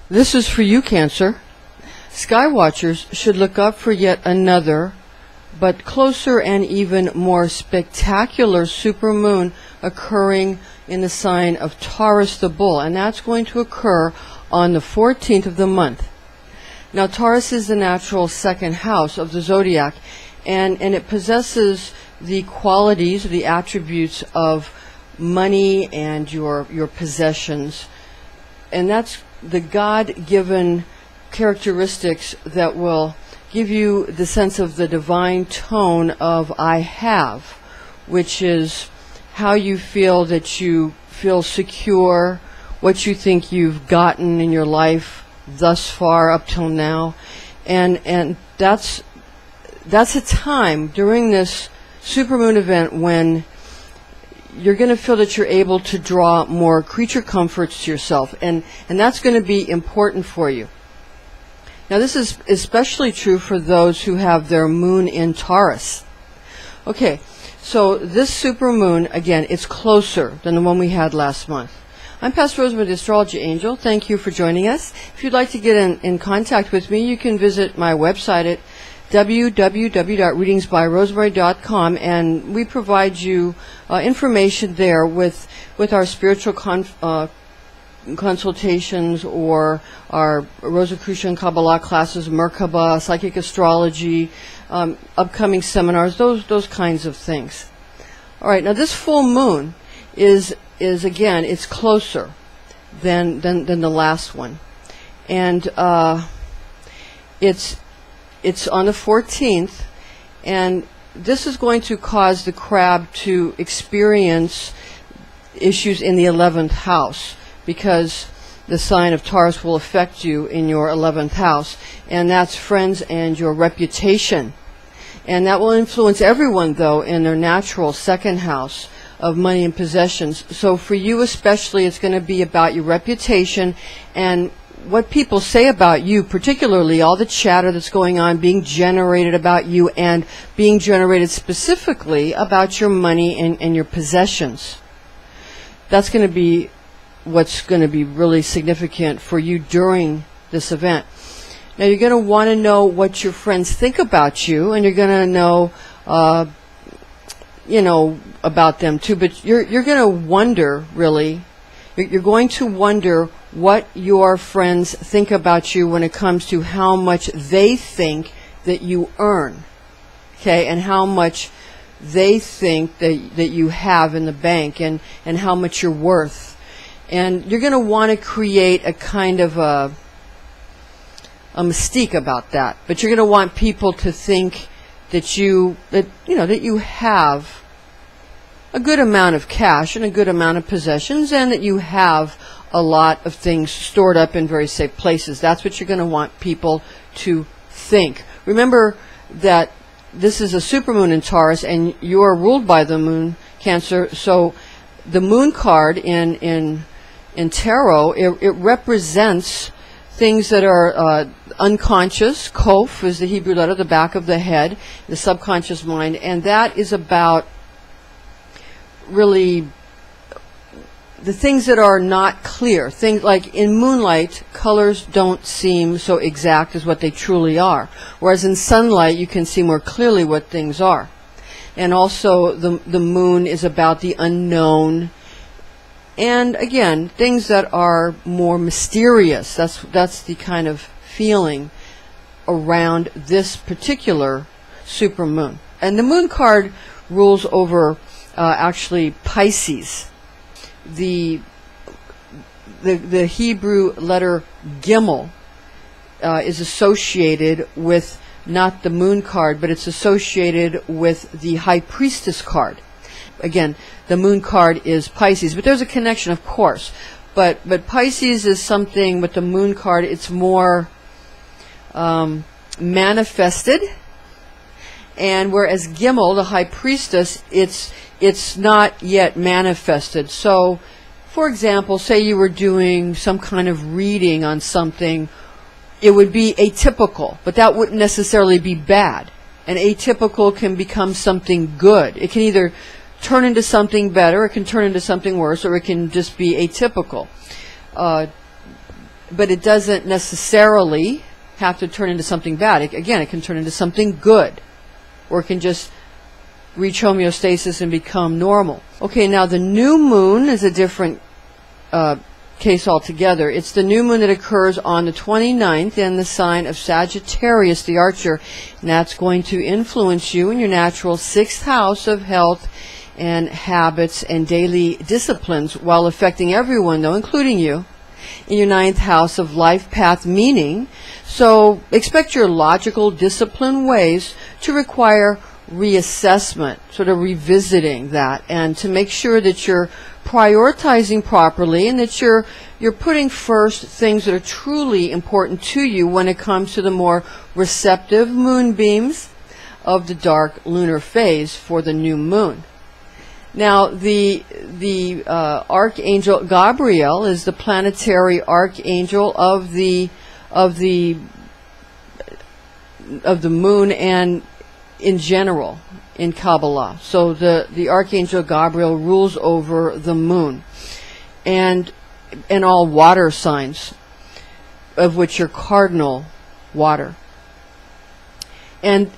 This is for you, Cancer. Sky watchers should look up for yet another, but closer and even more spectacular supermoon occurring in the sign of Taurus the Bull, and that's going to occur on the 14th of the month. Now, Taurus is the natural second house of the zodiac, and it possesses the qualities, the attributes of money and your possessions, and that's the God-given characteristics that will give you the sense of the divine tone of I have, which is how you feel that you feel secure, what you think you've gotten in your life thus far up till now. And that's a time during this supermoon event when you're going to feel that you're able to draw more creature comforts to yourself, and that's going to be important for you. Now, this is especially true for those who have their moon in Taurus. Okay, so this supermoon, again, it's closer than the one we had last month. I'm Pastor Rosemary, the Astrology Angel. Thank you for joining us. If you'd like to get in contact with me, you can visit my website at www.readingsbyrosemary.com, and we provide you information there with our spiritual consultations, or our Rosicrucian Kabbalah classes, Merkaba, psychic astrology, upcoming seminars, those kinds of things. All right, now this full moon is again, it's closer than the last one, and it's on the 14th, and this is going to cause the crab to experience issues in the 11th house, because the sign of Taurus will affect you in your 11th house, and that's friends and your reputation. And that will influence everyone, though, in their natural second house of money and possessions. So for you especially, it's going to be about your reputation and what people say about you, particularly all the chatter that's going on being generated about you, and being generated specifically about your money and your possessions. That's going to be what's going to be really significant for you during this event. Now, you're going to want to know what your friends think about you, and you're going to know, about them too. But you're going to wonder, really, you're going to wonder what your friends think about you when it comes to how much they think that you earn, okay, and how much they think that you have in the bank, and how much you're worth. And you're going to want to create a kind of a mystique about that. But you're going to want people to think that you have a good amount of cash and a good amount of possessions, and that you have a lot of things stored up in very safe places. That's what you're going to want people to think. Remember that this is a supermoon in Taurus, and you are ruled by the moon, Cancer. So the moon card in tarot, it represents things that are unconscious. H.O.A.F is the Hebrew letter, the back of the head, the subconscious mind, and that is about really the things that are not clear. Things like in moonlight, colors don't seem so exact as what they truly are, whereas in sunlight you can see more clearly what things are. And also the moon is about the unknown, and again, things that are more mysterious. That's the kind of feeling around this particular supermoon. And the moon card rules over actually Pisces. The Hebrew letter Gimel is associated with not the moon card, but it's associated with the High Priestess card. Again, the moon card is Pisces, but there's a connection, of course. But Pisces is something with the moon card, it's more manifested. And whereas Gimel, the High Priestess, it's it's not yet manifested. So, for example, say you were doing some kind of reading on something, it would be atypical, but that wouldn't necessarily be bad. And atypical can become something good. It can either turn into something better, it can turn into something worse, or it can just be atypical. But it doesn't necessarily have to turn into something bad. Again, it can turn into something good, or it can just reach homeostasis and become normal. Okay, now the new moon is a different case altogether. It's the new moon that occurs on the 29th in the sign of Sagittarius, the Archer, and that's going to influence you in your natural 6th house of health and habits and daily disciplines, while affecting everyone, though, including you, in your 9th house of life path meaning. So expect your logical discipline ways to require reassessment, sort of revisiting that, and to make sure that you're prioritizing properly and that you're putting first things that are truly important to you when it comes to the more receptive moonbeams of the dark lunar phase for the new moon. Now, the Archangel Gabriel is the planetary archangel of the moon and in general in Kabbalah. So the Archangel Gabriel rules over the moon and all water signs, of which are cardinal water. And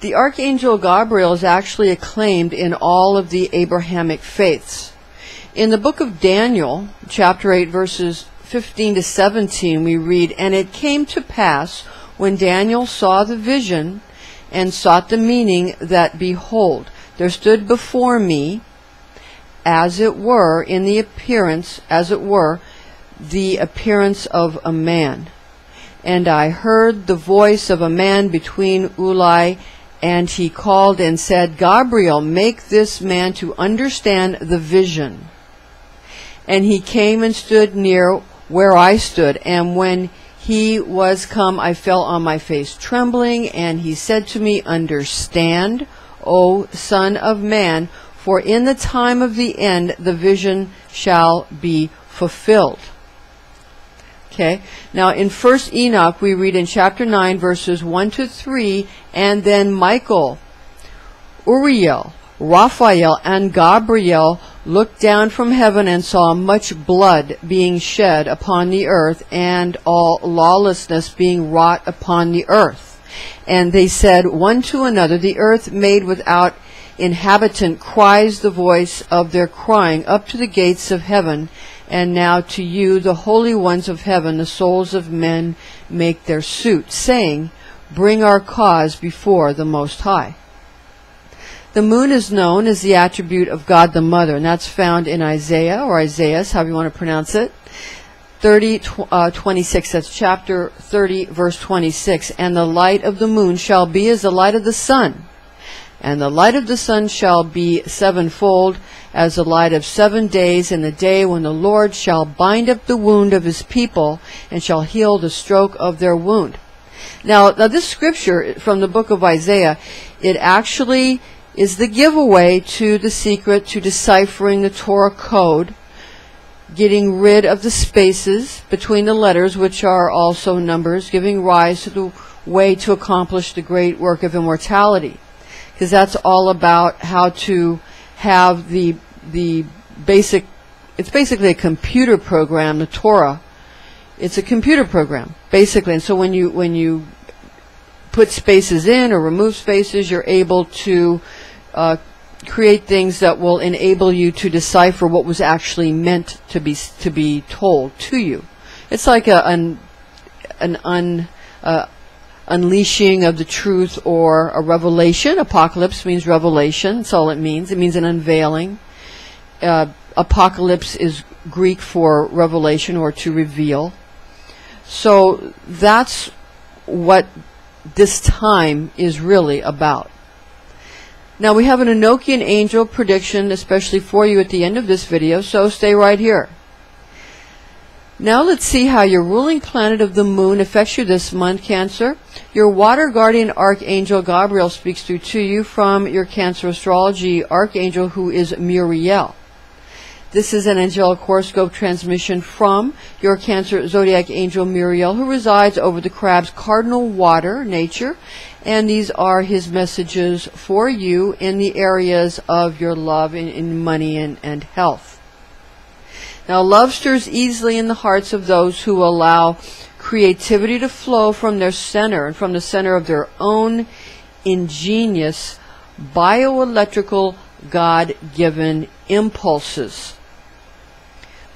the Archangel Gabriel is actually acclaimed in all of the Abrahamic faiths. In the book of Daniel, chapter 8, verses 15 to 17, we read, "And it came to pass, when Daniel saw the vision and sought the meaning, that behold, there stood before me, as it were, in the appearance, as it were, the appearance of a man. And I heard the voice of a man between Ulai, and he called and said, Gabriel, make this man to understand the vision. And he came and stood near where I stood, and when he was come, I fell on my face trembling, and he said to me, Understand, O Son of Man, for in the time of the end the vision shall be fulfilled." Okay, now in 1 Enoch we read in chapter 9 verses 1 to 3, "And then Michael, Uriel, Raphael, and Gabriel looked down from heaven and saw much blood being shed upon the earth, and all lawlessness being wrought upon the earth. And they said one to another, The earth made without inhabitant cries the voice of their crying up to the gates of heaven. And now to you, the holy ones of heaven, the souls of men make their suit, saying, Bring our cause before the Most High." The moon is known as the attribute of God the Mother, and that's found in Isaiah, or Isaias, however you want to pronounce it, 30:26. That's chapter 30, verse 26. "And the light of the moon shall be as the light of the sun, and the light of the sun shall be sevenfold, as the light of 7 days, in the day when the Lord shall bind up the wound of his people, and shall heal the stroke of their wound." Now this scripture from the book of Isaiah, it actually is the giveaway to the secret to deciphering the Torah code, getting rid of the spaces between the letters, which are also numbers, giving rise to the way to accomplish the great work of immortality. Because that's all about how to have the basic, it's basically a computer program, the Torah. It's a computer program, basically. And so when you put spaces in or remove spaces, you're able to create things that will enable you to decipher what was actually meant to be told to you. It's like an unleashing of the truth, or a revelation. Apocalypse means revelation. That's all it means. It means an unveiling. Apocalypse is Greek for revelation, or to reveal. So that's what this time is really about. Now we have an Enochian angel prediction, especially for you at the end of this video, so stay right here. Now let's see how your ruling planet of the moon affects you this month, Cancer. Your water guardian archangel Gabriel speaks to you from your Cancer astrology archangel, who is Muriel. This is an angelic horoscope transmission from your Cancer zodiac angel Muriel, who resides over the crab's cardinal water, nature, and these are his messages for you in the areas of your love, in money and health. Now, love stirs easily in the hearts of those who allow creativity to flow from their center and from the center of their own ingenious bioelectrical God-given impulses.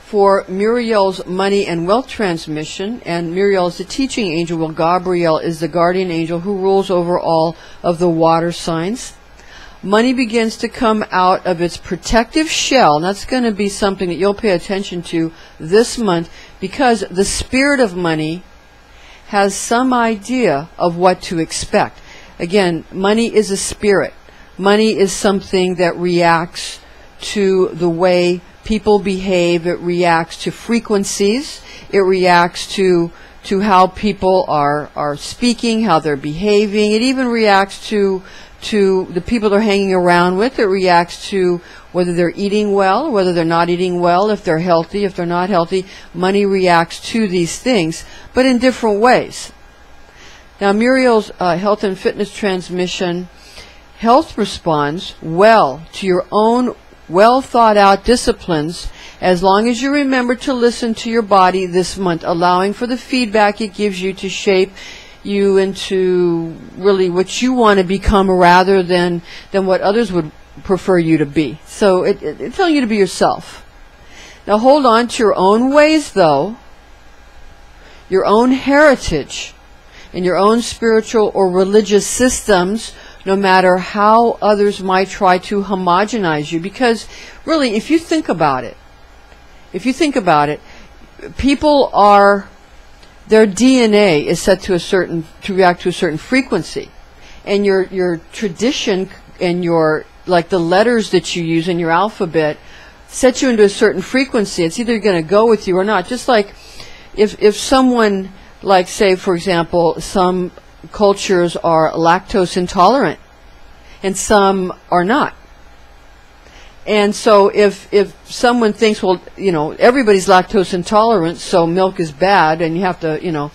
For Muriel's money and wealth transmission, and Muriel is the teaching angel, while Gabriel is the guardian angel who rules over all of the water signs. Money begins to come out of its protective shell, and that's going to be something that you'll pay attention to this month, because the spirit of money has some idea of what to expect. Again, money is a spirit. Money is something that reacts to the way people behave. It reacts to frequencies. It reacts to how people are speaking, how they're behaving. It even reacts to the people they're hanging around with. It reacts to whether they're eating well, whether they're not eating well, if they're healthy, if they're not healthy. Money reacts to these things, but in different ways. Now, Muriel's health and fitness transmission, health responds well to your own well thought out disciplines, as long as you remember to listen to your body this month, allowing for the feedback it gives you to shape you into really what you want to become, rather than what others would prefer you to be. So it's telling you to be yourself. Now hold on to your own ways, though, your own heritage, and your own spiritual or religious systems, no matter how others might try to homogenize you. Because really, if you think about it, people are, their DNA is set to react to a certain frequency, and your tradition and your, like the letters that you use in your alphabet, set you into a certain frequency. It's either going to go with you or not. Just like if someone, like say for example, some cultures are lactose intolerant and some are not. And so if someone thinks, well, everybody's lactose intolerant, so milk is bad and you have to,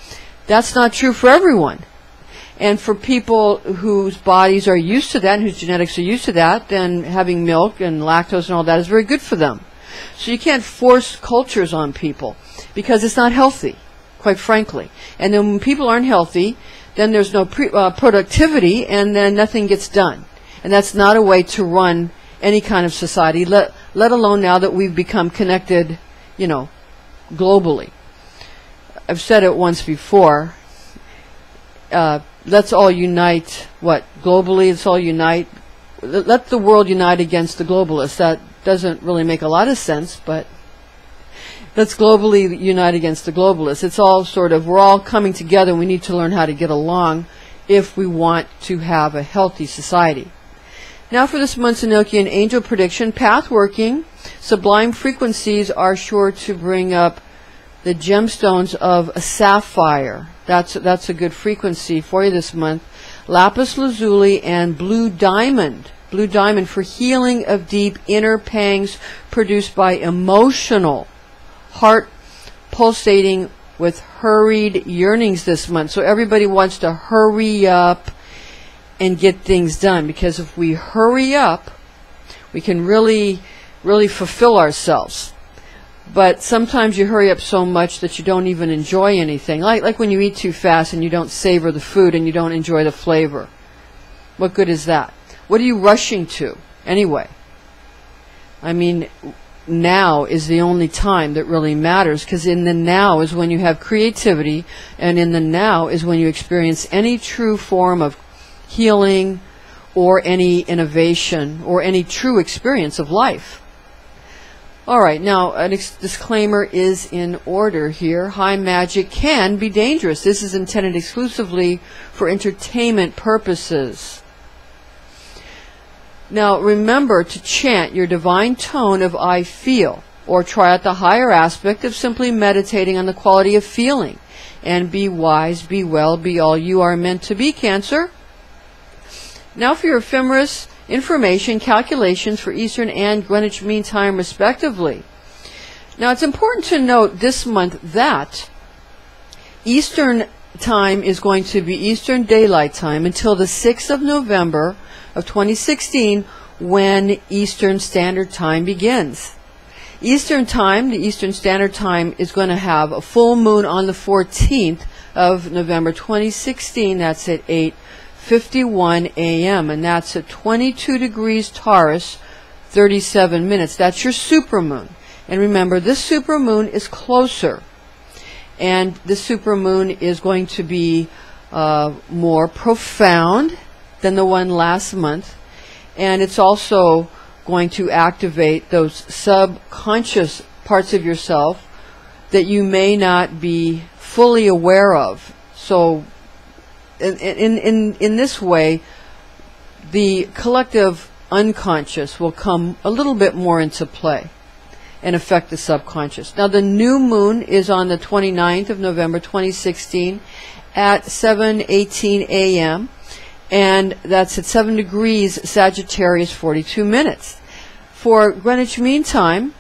that's not true for everyone. And for people whose bodies are used to that and whose genetics are used to that, then having milk and lactose and all that is very good for them. So you can't force cultures on people, because it's not healthy, quite frankly. And then when people aren't healthy, then there's no productivity, and then nothing gets done. And that's not a way to run any kind of society, let alone now that we've become connected, globally. I've said it once before. Let's all unite. Globally? Let's all unite. Let the world unite against the globalists. That doesn't really make a lot of sense, but let's globally unite against the globalists. It's all we're all coming together, and we need to learn how to get along if we want to have a healthy society. Now for this month's Enochian angel prediction, path working, sublime frequencies are sure to bring up the gemstones of a sapphire. That's a good frequency for you this month. Lapis lazuli and blue diamond. Blue diamond for healing of deep inner pangs produced by emotional, heart pulsating with hurried yearnings this month. So everybody wants to hurry up and get things done, because if we hurry up, we can really, really fulfill ourselves. But sometimes you hurry up so much that you don't even enjoy anything. Like when you eat too fast and you don't savor the food and you don't enjoy the flavor. What good is that? What are you rushing to anyway? I mean, now is the only time that really matters, because in the now is when you have creativity, and in the now is when you experience any true form of healing or any innovation or any true experience of life. All right, now a disclaimer is in order here. High magic can be dangerous. This is intended exclusively for entertainment purposes. Now remember to chant your divine tone of I feel or try out the higher aspect of simply meditating on the quality of feeling. And be wise, be well, be all you are meant to be, Cancer. Now for your Ephemeris information, calculations for Eastern and Greenwich Mean Time, respectively. Now it's important to note this month that Eastern time is going to be Eastern Daylight Time until the 6th of November of 2016, when Eastern Standard Time begins. Eastern Time, the Eastern Standard Time, is going to have a full moon on the 14th of November 2016. That's at 8:51 a.m. and that's at 22 degrees Taurus, 37 minutes. That's your supermoon. And remember, this supermoon is closer. And this supermoon is going to be more profound than the one last month. And it's also going to activate those subconscious parts of yourself that you may not be fully aware of. So in this way, the collective unconscious will come a little bit more into play and affect the subconscious. Now the new moon is on the 29th of November 2016 at 7:18 a.m. and that's at 7 degrees Sagittarius, 42 minutes. For Greenwich Mean Time,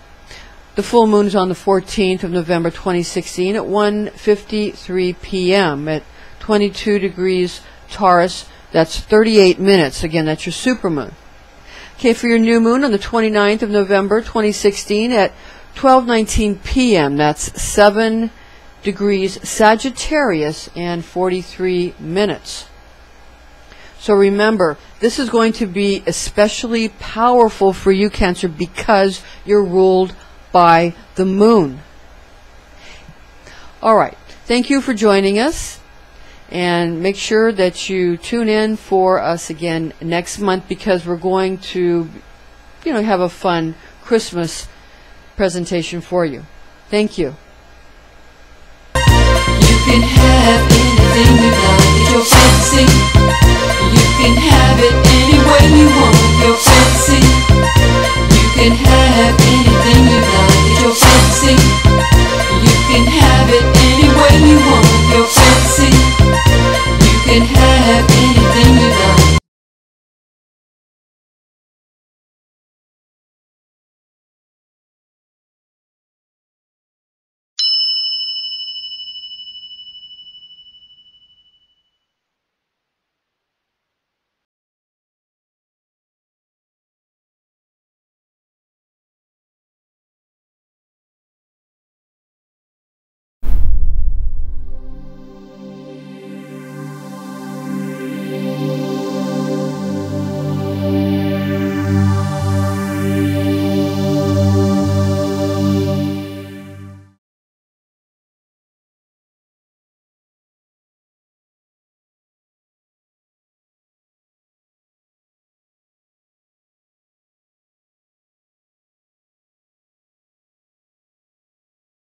the full moon is on the 14th of November 2016 at 1:53 p.m. at 22 degrees Taurus. That's 38 minutes. Again, that's your supermoon. Okay, for your new moon on the 29th of November 2016 at 12:19 p.m. That's 7 degrees Sagittarius and 43 minutes. So remember, this is going to be especially powerful for you, Cancer, because you're ruled by the moon. All right. Thank you for joining us. And make sure that you tune in for us again next month, because we're going to, have a fun Christmas presentation for you. Thank you. You can have anything you want with your fantasy. You can have it any way you want with your fantasy. You can have anything you